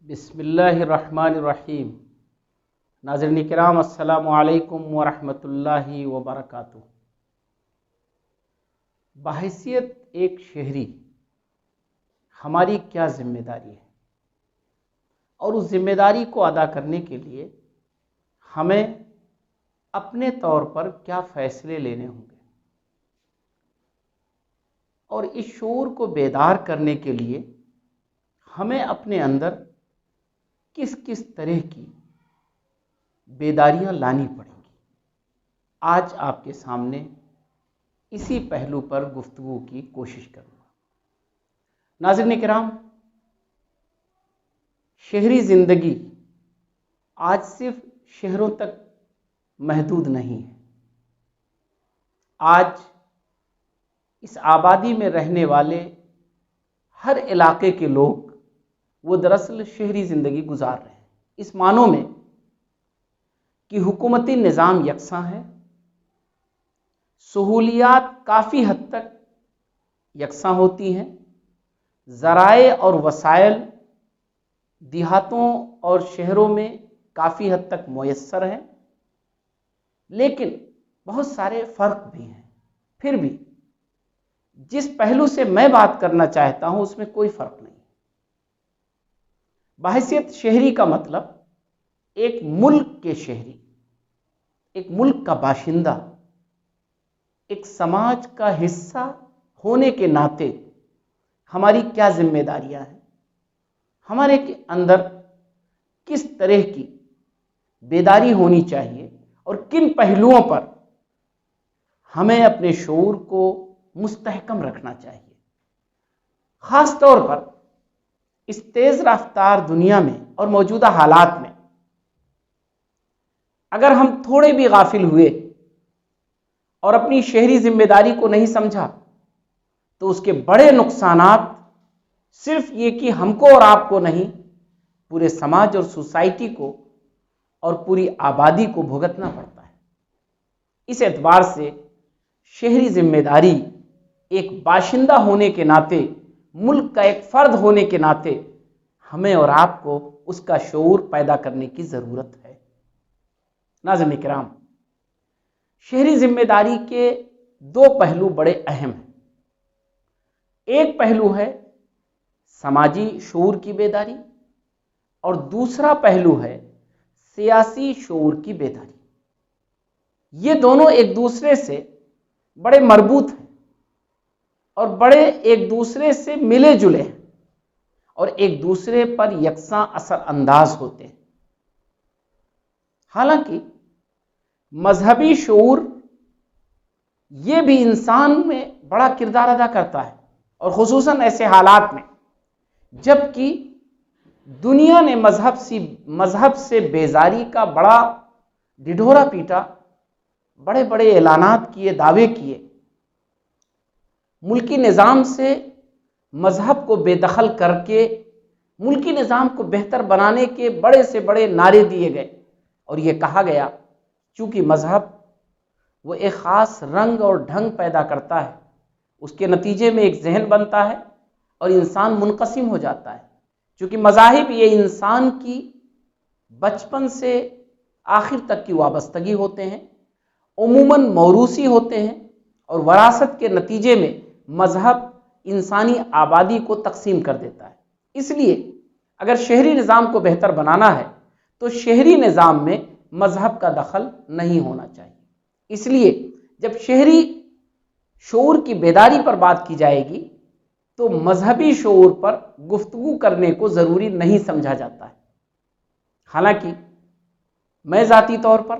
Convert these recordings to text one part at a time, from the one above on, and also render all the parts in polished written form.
بسم اللہ الرحمن الرحیم۔ ناظرین کرام، السلام علیکم ورحمۃ اللہ وبرکاتہ۔ بحیثیت ایک شہری ہماری کیا ذمہ داری ہے اور اس ذمہ داری کو ادا کرنے کے لیے ہمیں اپنے طور پر کیا فیصلے لینے ہوں گے، اور اس شعور کو بیدار کرنے کے لیے ہمیں اپنے اندر کس کس طرح کی بیداریاں لانی پڑیں گی۔ آج آپ کے سامنے اسی پہلو پر گفتگو کی کوشش کروں گا۔ ناظرین کرام، شہری زندگی آج صرف شہروں تک محدود نہیں ہے۔ آج اس آبادی میں رہنے والے ہر علاقے کے لوگ وہ دراصل شہری زندگی گزار رہے ہیں، اس معنوں میں کہ حکومتی نظام یکساں ہے، سہولیات کافی حد تک یکساں ہوتی ہیں، ذرائع اور وسائل دیہاتوں اور شہروں میں کافی حد تک میسر ہیں، لیکن بہت سارے فرق بھی ہیں۔ پھر بھی جس پہلو سے میں بات کرنا چاہتا ہوں اس میں کوئی فرق نہیں۔ بحیثیت شہری کا مطلب ایک ملک کے شہری، ایک ملک کا باشندہ، ایک سماج کا حصہ ہونے کے ناطے ہماری کیا ذمہ داریاں ہیں، ہمارے اندر کس طرح کی بیداری ہونی چاہیے اور کن پہلوؤں پر ہمیں اپنے شعور کو مستحکم رکھنا چاہیے۔ خاص طور پر اس تیز رفتار دنیا میں اور موجودہ حالات میں اگر ہم تھوڑے بھی غافل ہوئے اور اپنی شہری ذمہ داری کو نہیں سمجھا تو اس کے بڑے نقصانات صرف یہ کہ ہم کو اور آپ کو نہیں، پورے سماج اور سوسائٹی کو اور پوری آبادی کو بھگتنا پڑتا ہے۔ اس اعتبار سے شہری ذمہ داری ایک باشندہ ہونے کے ناطے، ملک کا ایک فرد ہونے کے ناطے ہمیں اور آپ کو اس کا شعور پیدا کرنے کی ضرورت ہے۔ ناظرین کرام، شہری ذمہ داری کے دو پہلو بڑے اہم ہیں۔ ایک پہلو ہے سماجی شعور کی بیداری اور دوسرا پہلو ہے سیاسی شعور کی بیداری۔ یہ دونوں ایک دوسرے سے بڑے مربوط ہیں اور بڑے ایک دوسرے سے ملے جلے ہیں اور ایک دوسرے پر یکساں اثر انداز ہوتے ہیں۔ حالانکہ مذہبی شعور یہ بھی انسان میں بڑا کردار ادا کرتا ہے، اور خصوصاً ایسے حالات میں جب کہ دنیا نے مذہب سے بیزاری کا بڑا ڈھڈورا پیٹا، بڑے بڑے اعلانات کیے، دعوے کیے، ملکی نظام سے مذہب کو بے دخل کر کے ملکی نظام کو بہتر بنانے کے بڑے سے بڑے نعرے دیے گئے، اور یہ کہا گیا چونکہ مذہب وہ ایک خاص رنگ اور ڈھنگ پیدا کرتا ہے، اس کے نتیجے میں ایک ذہن بنتا ہے اور انسان منقسم ہو جاتا ہے۔ چونکہ مذاہب یہ انسان کی بچپن سے آخر تک کی وابستگی ہوتے ہیں، عموماً موروثی ہوتے ہیں، اور وراثت کے نتیجے میں مذہب انسانی آبادی کو تقسیم کر دیتا ہے۔ اس لیے اگر شہری نظام کو بہتر بنانا ہے تو شہری نظام میں مذہب کا دخل نہیں ہونا چاہیے۔ اس لیے جب شہری شعور کی بیداری پر بات کی جائے گی تو مذہبی شعور پر گفتگو کرنے کو ضروری نہیں سمجھا جاتا ہے۔ حالانکہ میں ذاتی طور پر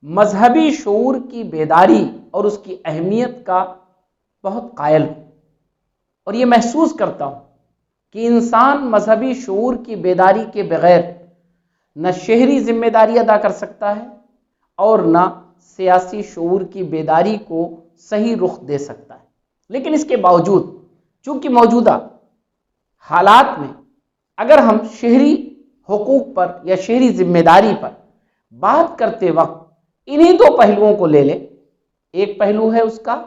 مذہبی شعور کی بیداری اور اس کی اہمیت کا بہت قائل ہوں، اور یہ محسوس کرتا ہوں کہ انسان مذہبی شعور کی بیداری کے بغیر نہ شہری ذمہ داری ادا کر سکتا ہے اور نہ سیاسی شعور کی بیداری کو صحیح رخ دے سکتا ہے۔ لیکن اس کے باوجود چونکہ موجودہ حالات میں اگر ہم شہری حقوق پر یا شہری ذمہ داری پر بات کرتے وقت انہی دو پہلوؤں کو لے لیں، ایک پہلو ہے اس کا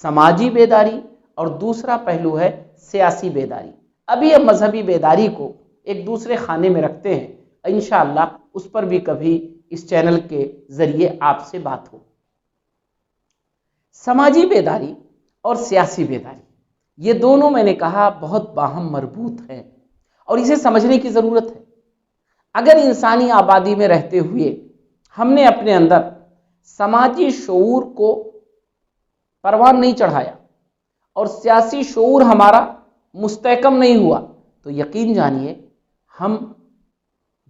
سماجی بیداری اور دوسرا پہلو ہے سیاسی بیداری۔ ابھی ہم مذہبی بیداری کو ایک دوسرے خانے میں رکھتے ہیں. انشاءاللہ اس پر بھی کبھی اس چینل کے ذریعے آپ سے بات ہو. سماجی بیداری اور سیاسی بیداری، یہ دونوں میں نے کہا بہت باہم مربوط ہیں اور اسے سمجھنے کی ضرورت ہے. اگر انسانی آبادی میں رہتے ہوئے ہم نے اپنے اندر سماجی شعور کو پروان نہیں چڑھایا اور سیاسی شعور ہمارا مستحکم نہیں ہوا تو یقین جانیے ہم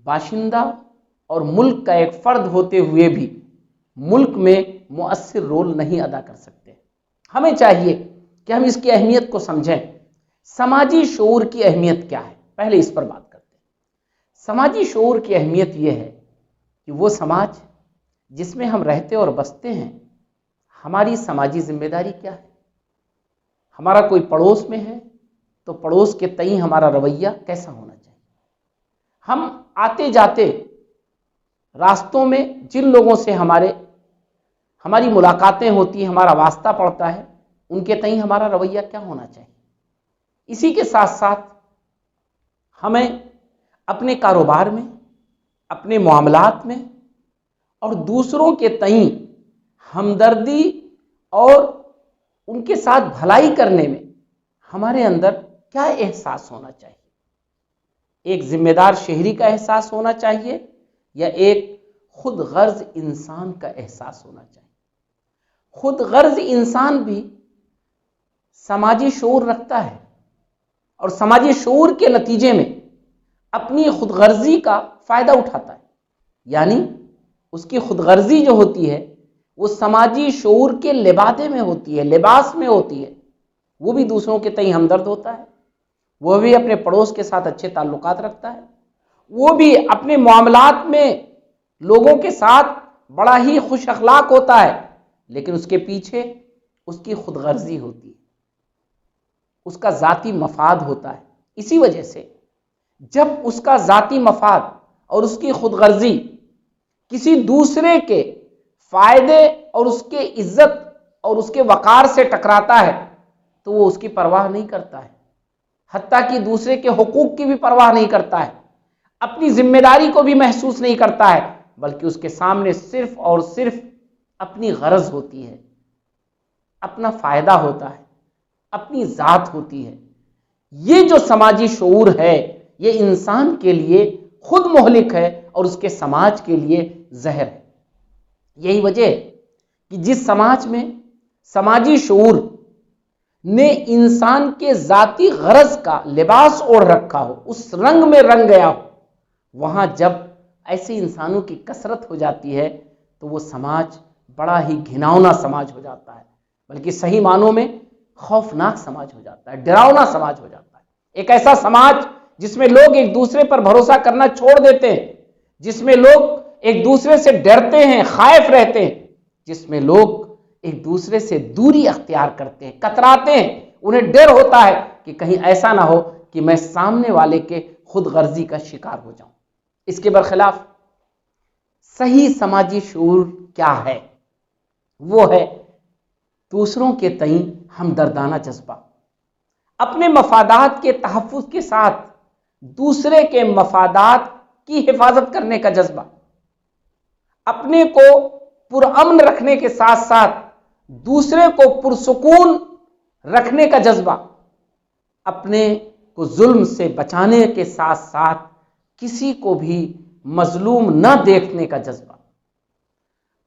باشندہ اور ملک کا ایک فرد ہوتے ہوئے بھی ملک میں مؤثر رول نہیں ادا کر سکتے. ہمیں چاہیے کہ ہم اس کی اہمیت کو سمجھیں. سماجی شعور کی اہمیت کیا ہے؟ پہلے اس پر بات کرتے ہیں. سماجی شعور کی اہمیت یہ ہے کہ وہ سماج جس میں ہم رہتے اور بستے ہیں، ہماری سماجی ذمہ داری کیا ہے. ہمارا کوئی پڑوس میں ہے تو پڑوس کے تئیں ہمارا رویہ کیسا ہونا چاہیے. ہم آتے جاتے راستوں میں جن لوگوں سے ہماری ملاقاتیں ہوتی ہیں، ہمارا واسطہ پڑتا ہے، ان کے تئیں ہمارا رویہ کیا ہونا چاہیے. اسی کے ساتھ ساتھ ہمیں اپنے کاروبار میں، اپنے معاملات میں اور دوسروں کے تئیں ہمدردی اور ان کے ساتھ بھلائی کرنے میں ہمارے اندر کیا احساس ہونا چاہیے. ایک ذمہ دار شہری کا احساس ہونا چاہیے یا ایک خود غرض انسان کا احساس ہونا چاہیے. خود غرض انسان بھی سماجی شعور رکھتا ہے اور سماجی شعور کے نتیجے میں اپنی خود غرضی کا فائدہ اٹھاتا ہے. یعنی اس کی خود غرضی جو ہوتی ہے وہ سماجی شعور کے لبادے میں ہوتی ہے، لباس میں ہوتی ہے. وہ بھی دوسروں کے تئیں ہمدرد ہوتا ہے، وہ بھی اپنے پڑوس کے ساتھ اچھے تعلقات رکھتا ہے، وہ بھی اپنے معاملات میں لوگوں کے ساتھ بڑا ہی خوش اخلاق ہوتا ہے، لیکن اس کے پیچھے اس کی خود غرضی ہوتی ہے، اس کا ذاتی مفاد ہوتا ہے. اسی وجہ سے جب اس کا ذاتی مفاد اور اس کی خود غرضی کسی دوسرے کے فائدے اور اس کے عزت اور اس کے وقار سے ٹکراتا ہے تو وہ اس کی پرواہ نہیں کرتا ہے، حتیٰ کہ دوسرے کے حقوق کی بھی پرواہ نہیں کرتا ہے، اپنی ذمہ داری کو بھی محسوس نہیں کرتا ہے، بلکہ اس کے سامنے صرف اور صرف اپنی غرض ہوتی ہے، اپنا فائدہ ہوتا ہے، اپنی ذات ہوتی ہے. یہ جو سماجی شعور ہے یہ انسان کے لیے خود مہلک ہے اور اس کے سماج کے لیے زہر ہے. یہی وجہ ہے کہ جس سماج میں سماجی شعور نے انسان کے ذاتی غرض کا لباس اوڑھ رکھا ہو، اس رنگ میں رنگ گیا ہو، وہاں جب ایسے انسانوں کی کثرت ہو جاتی ہے تو وہ سماج بڑا ہی گھناؤنا سماج ہو جاتا ہے، بلکہ صحیح معنوں میں خوفناک سماج ہو جاتا ہے، ڈراؤنا سماج ہو جاتا ہے. ایک ایسا سماج جس میں لوگ ایک دوسرے پر بھروسہ کرنا چھوڑ دیتے ہیں، جس میں لوگ ایک دوسرے سے ڈرتے ہیں، خائف رہتے ہیں، جس میں لوگ ایک دوسرے سے دوری اختیار کرتے ہیں، کتراتے ہیں. انہیں ڈر ہوتا ہے کہ کہیں ایسا نہ ہو کہ میں سامنے والے کے خود غرضی کا شکار ہو جاؤں. اس کے برخلاف صحیح سماجی شعور کیا ہے؟ وہ ہے دوسروں کے تئیں ہمدردانہ جذبہ، اپنے مفادات کے تحفظ کے ساتھ دوسرے کے مفادات کی حفاظت کرنے کا جذبہ، اپنے کو پرامن رکھنے کے ساتھ ساتھ دوسرے کو پرسکون رکھنے کا جذبہ، اپنے کو ظلم سے بچانے کے ساتھ ساتھ کسی کو بھی مظلوم نہ دیکھنے کا جذبہ،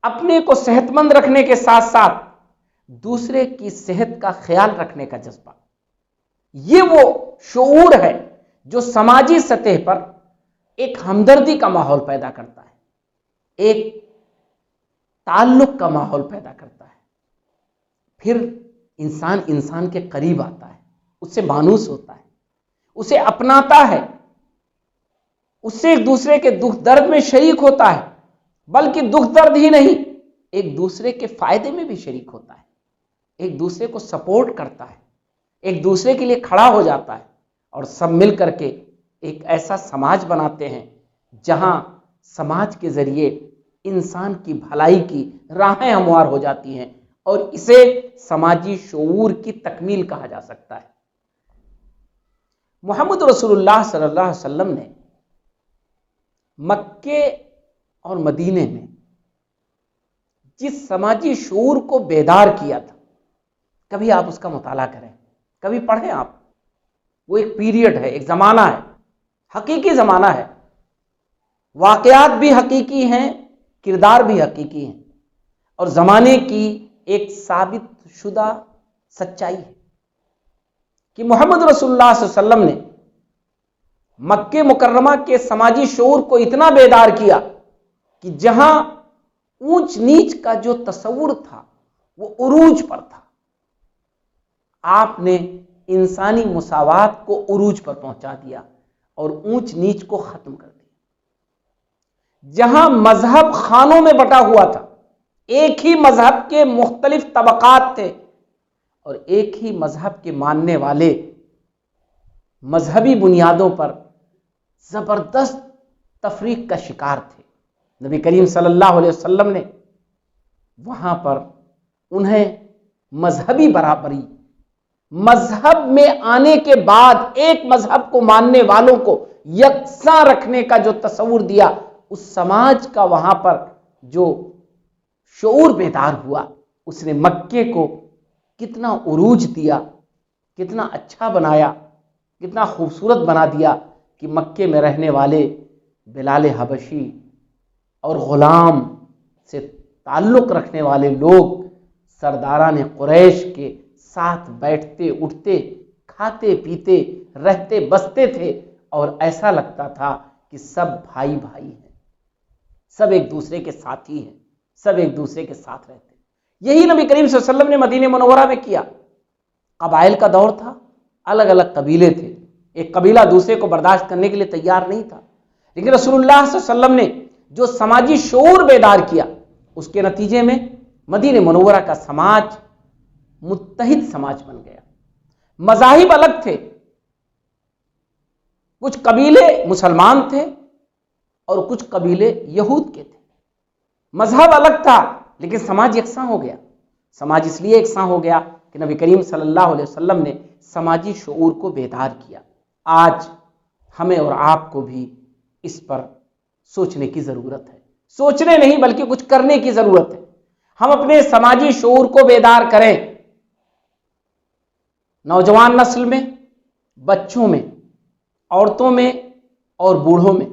اپنے کو صحت مند رکھنے کے ساتھ ساتھ دوسرے کی صحت کا خیال رکھنے کا جذبہ. یہ وہ شعور ہے جو سماجی سطح پر ایک ہمدردی کا ماحول پیدا کرتا ہے، ایک تعلق کا ماحول پیدا کرتا ہے. پھر انسان کے قریب آتا ہے، اس سے مانوس ہوتا ہے، اسے اپناتا ہے، اس سے ایک دوسرے کے دکھ درد میں شریک ہوتا ہے، بلکہ دکھ درد ہی نہیں، ایک دوسرے کے فائدے میں بھی شریک ہوتا ہے، ایک دوسرے کو سپورٹ کرتا ہے، ایک دوسرے کے لیے کھڑا ہو جاتا ہے، اور سب مل کر کے ایک ایسا سماج بناتے ہیں جہاں سماج کے ذریعے انسان کی بھلائی کی راہیں ہموار ہو جاتی ہیں، اور اسے سماجی شعور کی تکمیل کہا جا سکتا ہے. محمد رسول اللہ صلی اللہ علیہ وسلم نے مکے اور مدینے میں جس سماجی شعور کو بیدار کیا تھا، کبھی آپ اس کا مطالعہ کریں، کبھی پڑھیں آپ. وہ ایک پیریڈ ہے، ایک زمانہ ہے، حقیقی زمانہ ہے. واقعات بھی حقیقی ہیں، کردار بھی حقیقی ہیں، اور زمانے کی ایک ثابت شدہ سچائی ہے کہ محمد رسول اللہ صلی اللہ علیہ وسلم نے مکہ مکرمہ کے سماجی شعور کو اتنا بیدار کیا کہ جہاں اونچ نیچ کا جو تصور تھا وہ عروج پر تھا، آپ نے انسانی مساوات کو عروج پر پہنچا دیا اور اونچ نیچ کو ختم کر دیا. جہاں مذہب خانوں میں بٹا ہوا تھا، ایک ہی مذہب کے مختلف طبقات تھے اور ایک ہی مذہب کے ماننے والے مذہبی بنیادوں پر زبردست تفریق کا شکار تھے، نبی کریم صلی اللہ علیہ وسلم نے وہاں پر انہیں مذہبی برابری، مذہب میں آنے کے بعد ایک مذہب کو ماننے والوں کو یکساں رکھنے کا جو تصور دیا، اس سماج کا وہاں پر جو شعور بیدار ہوا، اس نے مکے کو کتنا عروج دیا، کتنا اچھا بنایا، کتنا خوبصورت بنا دیا کہ مکے میں رہنے والے بلال حبشی اور غلام سے تعلق رکھنے والے لوگ سرداران قریش کے ساتھ بیٹھتے اٹھتے، کھاتے پیتے، رہتے بستے تھے، اور ایسا لگتا تھا کہ سب بھائی بھائی ہیں، سب ایک دوسرے کے ساتھی ہیں، سب ایک دوسرے کے ساتھ رہتے ہیں. یہی نبی کریم صلی اللہ علیہ وسلم نے مدینہ منورہ میں کیا. قبائل کا دور تھا، الگ الگ قبیلے تھے، ایک قبیلہ دوسرے کو برداشت کرنے کے لیے تیار نہیں تھا، لیکن رسول اللہ صلی اللہ علیہ وسلم نے جو سماجی شعور بیدار کیا، اس کے نتیجے میں مدینہ منورہ کا سماج متحد سماج بن گیا. مذاہب الگ تھے، کچھ قبیلے مسلمان تھے اور کچھ قبیلے یہود کے تھے. مذہب الگ تھا لیکن سماج یکساں ہو گیا. سماج اس لیے یکساں ہو گیا کہ نبی کریم صلی اللہ علیہ وسلم نے سماجی شعور کو بیدار کیا. آج ہمیں اور آپ کو بھی اس پر سوچنے کی ضرورت ہے، سوچنے نہیں بلکہ کچھ کرنے کی ضرورت ہے. ہم اپنے سماجی شعور کو بیدار کریں. نوجوان نسل میں، بچوں میں، عورتوں میں اور بوڑھوں میں،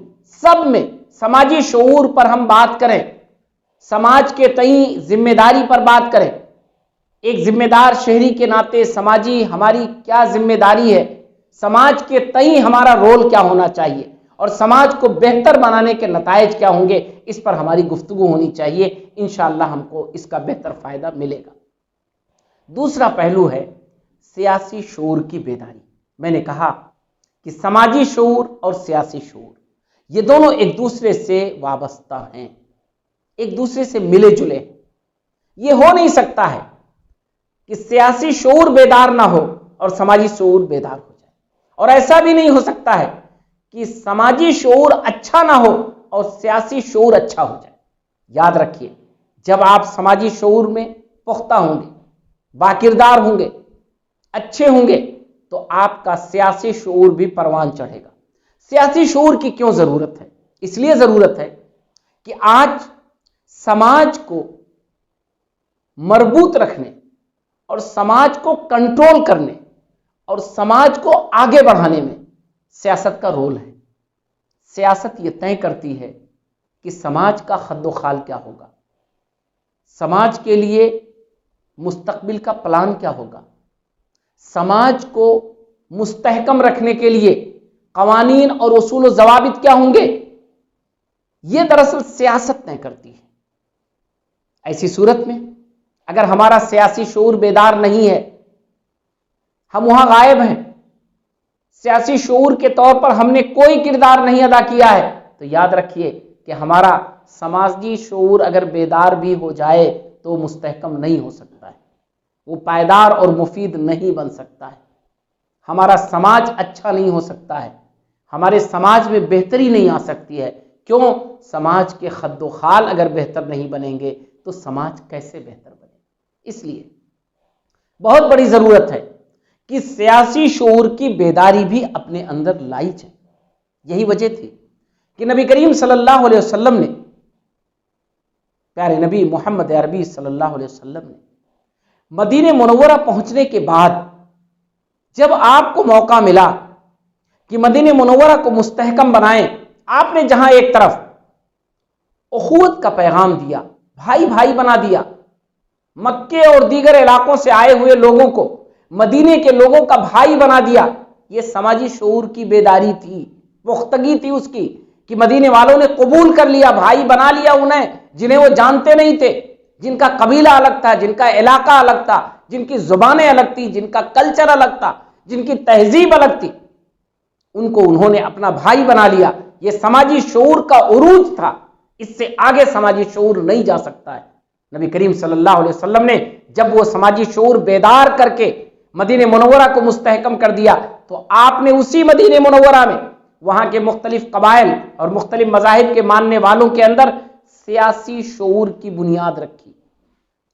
سب میں سماجی شعور پر ہم بات کریں، سماج کے تئیں ذمہ داری پر بات کریں. ایک ذمہ دار شہری کے ناطے سماجی ہماری کیا ذمہ داری ہے، سماج کے تئیں ہمارا رول کیا ہونا چاہیے اور سماج کو بہتر بنانے کے نتائج کیا ہوں گے، اس پر ہماری گفتگو ہونی چاہیے. انشاءاللہ ہم کو اس کا بہتر فائدہ ملے گا. دوسرا پہلو ہے سیاسی شعور کی بیداری. میں نے کہا کہ سماجی شعور اور سیاسی شعور یہ دونوں ایک دوسرے سے وابستہ ہیں، ایک دوسرے سے ملے جلے. یہ ہو نہیں سکتا ہے کہ سیاسی شعور بیدار نہ ہو اور سماجی شعور بیدار ہو جائے، اور ایسا بھی نہیں ہو سکتا ہے کہ سماجی شعور اچھا نہ ہو اور سیاسی شعور اچھا ہو جائے. یاد رکھیے، جب آپ سماجی شعور میں پختہ ہوں گے، باکردار ہوں گے، اچھے ہوں گے، تو آپ کا سیاسی شعور بھی پروان چڑھے گا. سیاسی شعور کی کیوں ضرورت ہے؟ اس لیے ضرورت ہے کہ آج سماج کو مربوط رکھنے اور سماج کو کنٹرول کرنے اور سماج کو آگے بڑھانے میں سیاست کا رول ہے. سیاست یہ طے کرتی ہے کہ سماج کا خد و خال کیا ہوگا، سماج کے لیے مستقبل کا پلان کیا ہوگا، سماج کو مستحکم رکھنے کے لیے قوانین اور اصول و ضوابط کیا ہوں گے. یہ دراصل سیاست طے کرتی ہے. ایسی صورت میں اگر ہمارا سیاسی شعور بیدار نہیں ہے، ہم وہاں غائب ہیں، سیاسی شعور کے طور پر ہم نے کوئی کردار نہیں ادا کیا ہے، تو یاد رکھیے کہ ہمارا سماجی شعور اگر بیدار بھی ہو جائے تو وہ مستحکم نہیں ہو سکتا ہے، وہ پائیدار اور مفید نہیں بن سکتا ہے. ہمارا سماج اچھا نہیں ہو سکتا ہے، ہمارے سماج میں بہتری نہیں آ سکتی ہے. کیوں؟ سماج کے خد و خال اگر بہتر نہیں بنیں گے تو سماج کیسے بہتر بنے؟ اس لیے بہت بڑی ضرورت ہے کہ سیاسی شعور کی بیداری بھی اپنے اندر لائی جائے۔ یہی وجہ تھی کہ نبی کریم صلی اللہ علیہ وسلم نے، پیارے نبی محمد عربی صلی اللہ علیہ وسلم نے مدینہ منورہ پہنچنے کے بعد جب آپ کو موقع ملا کہ مدینہ منورہ کو مستحکم بنائیں، آپ نے جہاں ایک طرف اخوت کا پیغام دیا، بھائی بھائی بنا دیا، مکے اور دیگر علاقوں سے آئے ہوئے لوگوں کو مدینے کے لوگوں کا بھائی بنا دیا، یہ سماجی شعور کی بیداری تھی، پختگی تھی اس کی، کہ مدینے والوں نے قبول کر لیا، بھائی بنا لیا انہیں جنہیں وہ جانتے نہیں تھے، جن کا قبیلہ الگ تھا، جن کا علاقہ الگ تھا، جن کی زبانیں الگ تھی، جن کا کلچر الگ تھا، جن کی تہذیب الگ تھی، ان کو انہوں نے اپنا بھائی بنا لیا۔ یہ سماجی شعور کا عروج تھا، اس سے آگے سماجی شعور نہیں جا سکتا ہے۔ نبی کریم صلی اللہ علیہ وسلم نے جب وہ سماجی شعور بیدار کر کے مدینہ منورہ کو مستحکم کر دیا تو آپ نے اسی مدینہ منورہ میں وہاں کے مختلف قبائل اور مختلف مذاہب کے ماننے والوں کے اندر سیاسی شعور کی بنیاد رکھی،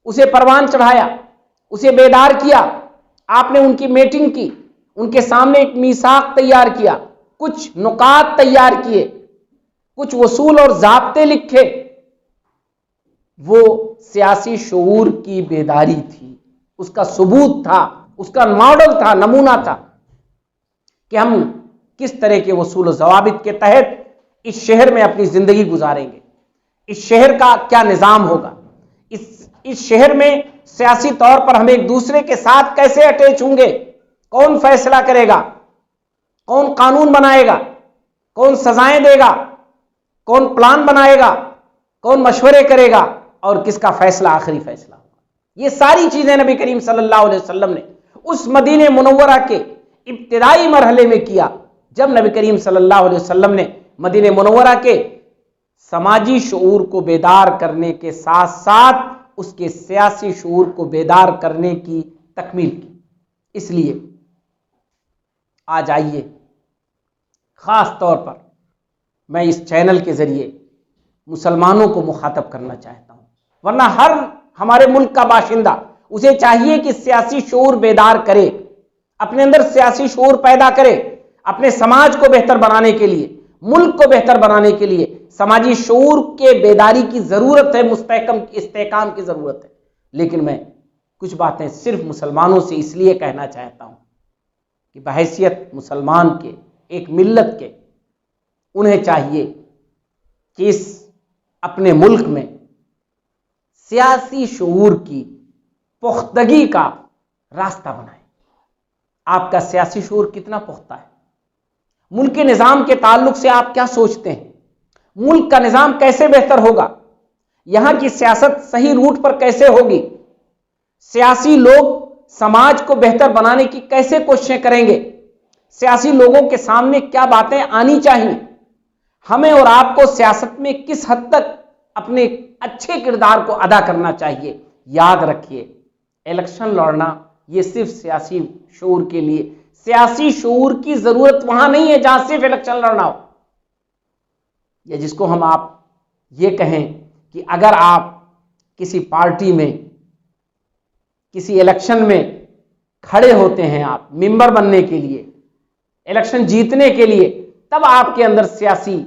اسے پروان چڑھایا، اسے بیدار کیا۔ آپ نے ان کی میٹنگ کی، ان کے سامنے ایک میثاق تیار کیا، کچھ نکات تیار کیے، کچھ اصول اور ضابطے لکھے۔ وہ سیاسی شعور کی بیداری تھی، اس کا ثبوت تھا، اس کا ماڈل تھا، نمونہ تھا کہ ہم کس طرح کے اصول و ضوابط کے تحت اس شہر میں اپنی زندگی گزاریں گے، اس شہر کا کیا نظام ہوگا، اس شہر میں سیاسی طور پر ہم ایک دوسرے کے ساتھ کیسے اٹیچ ہوں گے، کون فیصلہ کرے گا، کون قانون بنائے گا، کون سزائیں دے گا، کون پلان بنائے گا، کون مشورے کرے گا، اور کس کا فیصلہ آخری فیصلہ ہوگا۔ یہ ساری چیزیں نبی کریم صلی اللہ علیہ وسلم نے اس مدینہ منورہ کے ابتدائی مرحلے میں کیا، جب نبی کریم صلی اللہ علیہ وسلم نے مدینہ منورہ کے سماجی شعور کو بیدار کرنے کے ساتھ ساتھ اس کے سیاسی شعور کو بیدار کرنے کی تکمیل کی۔ اس لیے آج آئیے خاص طور پر میں اس چینل کے ذریعے مسلمانوں کو مخاطب کرنا چاہتا ہوں، ورنہ ہر ہمارے ملک کا باشندہ اسے چاہیے کہ سیاسی شعور بیدار کرے، اپنے اندر سیاسی شعور پیدا کرے، اپنے سماج کو بہتر بنانے کے لیے، ملک کو بہتر بنانے کے لیے سماجی شعور کے بیداری کی ضرورت ہے، مستحکم استحکام کی ضرورت ہے۔ لیکن میں کچھ باتیں صرف مسلمانوں سے اس لیے کہنا چاہتا ہوں کہ بحیثیت مسلمان کے، ایک ملت کے، انہیں چاہیے کہ اس اپنے ملک میں سیاسی شعور کی پختگی کا راستہ بنائیں۔ آپ کا سیاسی شعور کتنا پختہ ہے؟ ملک کے نظام کے تعلق سے آپ کیا سوچتے ہیں؟ ملک کا نظام کیسے بہتر ہوگا؟ یہاں کی سیاست صحیح روٹ پر کیسے ہوگی؟ سیاسی لوگ سماج کو بہتر بنانے کی کیسے کوششیں کریں گے؟ سیاسی لوگوں کے سامنے کیا باتیں آنی چاہیے؟ ہمیں اور آپ کو سیاست میں کس حد تک اپنے اچھے کردار کو ادا کرنا چاہیے؟ یاد رکھیے، الیکشن لڑنا یہ صرف سیاسی شعور کے لیے، سیاسی شعور کی ضرورت وہاں نہیں ہے جہاں صرف الیکشن لڑنا ہو، یا جس کو ہم آپ یہ کہیں کہ اگر آپ کسی پارٹی میں کسی الیکشن میں کھڑے ہوتے ہیں، آپ ممبر بننے کے لیے، الیکشن جیتنے کے لیے، تب آپ کے اندر سیاسی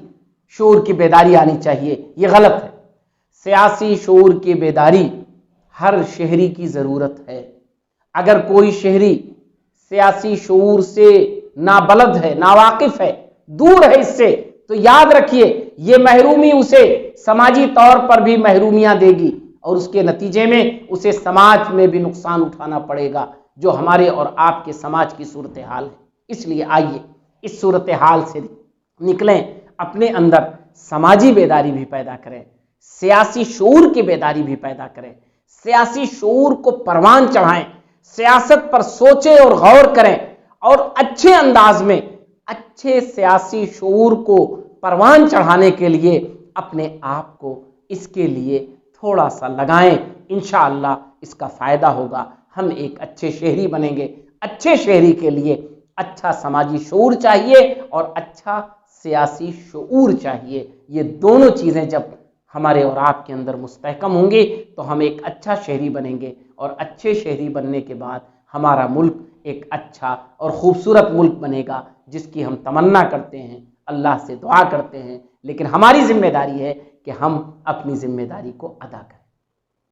شعور کی بیداری آنی چاہیے۔ یہ غلط ہے۔ سیاسی شعور کی بیداری ہر شہری کی ضرورت ہے۔ اگر کوئی شہری سیاسی شعور سے نابلد ہے، ناواقف ہے، دور ہے اس سے، تو یاد رکھیے یہ محرومی اسے سماجی طور پر بھی محرومیاں دے گی، اور اس کے نتیجے میں اسے سماج میں بھی نقصان اٹھانا پڑے گا، جو ہمارے اور آپ کے سماج کی صورتحال ہے۔ اس لیے آئیے اس صورتحال سے نکلیں، اپنے اندر سماجی بیداری بھی پیدا کریں، سیاسی شعور کی بیداری بھی پیدا کریں، سیاسی شعور کو پروان چڑھائیں، سیاست پر سوچیں اور غور کریں، اور اچھے انداز میں اچھے سیاسی شعور کو پروان چڑھانے کے لیے اپنے آپ کو اس کے لیے تھوڑا سا لگائیں۔ انشاءاللہ اس کا فائدہ ہوگا، ہم ایک اچھے شہری بنیں گے۔ اچھے شہری کے لیے اچھا سماجی شعور چاہیے اور اچھا سیاسی شعور چاہیے۔ یہ دونوں چیزیں جب ہمارے اور آپ کے اندر مستحکم ہوں گی تو ہم ایک اچھا شہری بنیں گے، اور اچھے شہری بننے کے بعد ہمارا ملک ایک اچھا اور خوبصورت ملک بنے گا، جس کی ہم تمنا کرتے ہیں، اللہ سے دعا کرتے ہیں، لیکن ہماری ذمہ داری ہے کہ ہم اپنی ذمہ داری کو ادا کریں۔